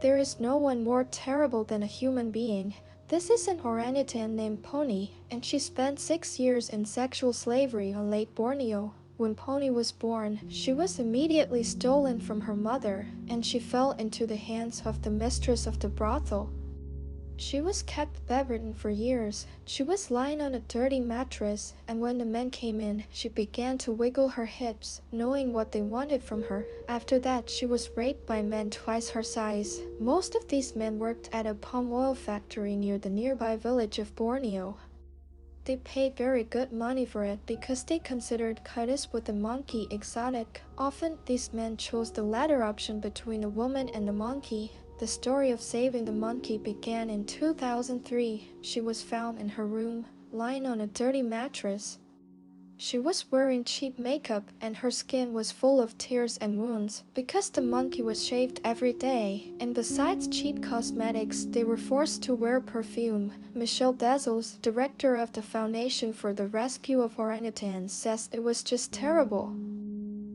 There is no one more terrible than a human being. This is an orangutan named Pony, and she spent 6 years in sexual slavery on Lake Borneo. When Pony was born, she was immediately stolen from her mother, and she fell into the hands of the mistress of the brothel. She was kept bedridden for years. She was lying on a dirty mattress, and when the men came in, she began to wiggle her hips, knowing what they wanted from her. After that, she was raped by men twice her size. Most of these men worked at a palm oil factory near the nearby village of Borneo. They paid very good money for it because they considered coitus with the monkey exotic. Often, these men chose the latter option between a woman and a monkey. The story of saving the monkey began in 2003. She was found in her room, lying on a dirty mattress. She was wearing cheap makeup and her skin was full of tears and wounds because the monkey was shaved every day. And besides cheap cosmetics, they were forced to wear perfume. Michelle Dazels, director of the Foundation for the Rescue of Orangutans, says it was just terrible.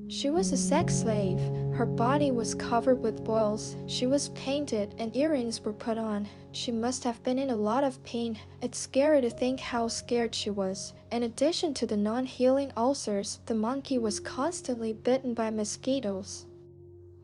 She was a sex slave. Her body was covered with boils. She was painted and earrings were put on. She must have been in a lot of pain. It's scary to think how scared she was. In addition to the non-healing ulcers, the monkey was constantly bitten by mosquitoes.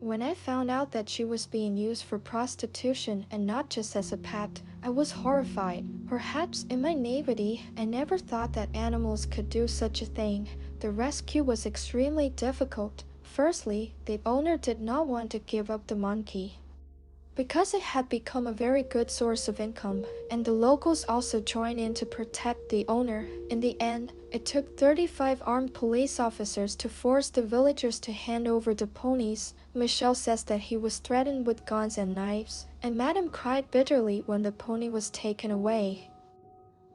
When I found out that she was being used for prostitution and not just as a pet, I was horrified. Perhaps in my naivety, I never thought that animals could do such a thing. The rescue was extremely difficult. Firstly, the owner did not want to give up the monkey because it had become a very good source of income, and the locals also joined in to protect the owner. In the end, it took 35 armed police officers to force the villagers to hand over the ponies. Michelle says that he was threatened with guns and knives, and Madame cried bitterly when the pony was taken away.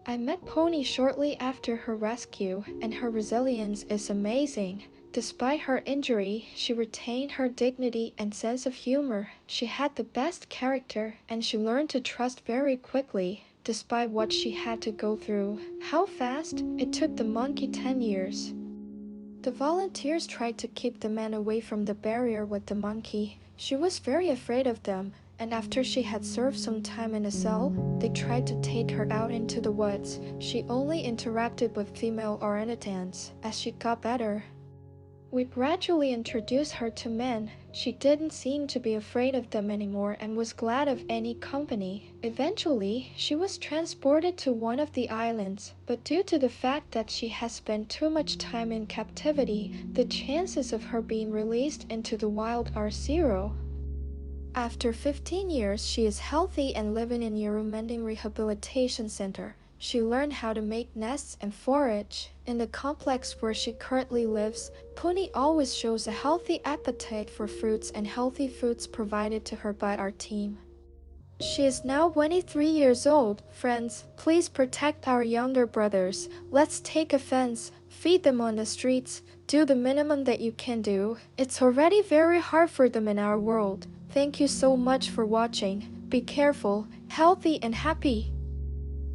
I met Pony shortly after her rescue, and her resilience is amazing. Despite her injury, she retained her dignity and sense of humor. She had the best character, and she learned to trust very quickly, despite what she had to go through. How fast? It took the monkey 10 years. The volunteers tried to keep the man away from the barrier with the monkey. She was very afraid of them, and after she had served some time in a cell, they tried to take her out into the woods. She only interacted with female orangutans. As she got better, we gradually introduced her to men. She didn't seem to be afraid of them anymore and was glad of any company. Eventually, she was transported to one of the islands, but due to the fact that she has spent too much time in captivity, the chances of her being released into the wild are 0. After 15 years, she is healthy and living in Urumending Rehabilitation Center. She learned how to make nests and forage. In the complex where she currently lives, Puni always shows a healthy appetite for fruits and healthy foods provided to her by our team. She is now 23 years old. Friends, please protect our younger brothers. Let's take offense, feed them on the streets, do the minimum that you can do. It's already very hard for them in our world. Thank you so much for watching. Be careful, healthy and happy.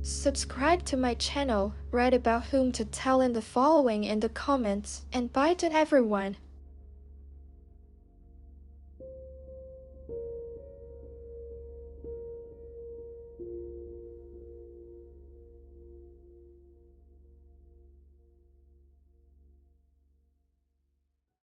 Subscribe to my channel, write about whom to tell in the following in the comments, and bye to everyone.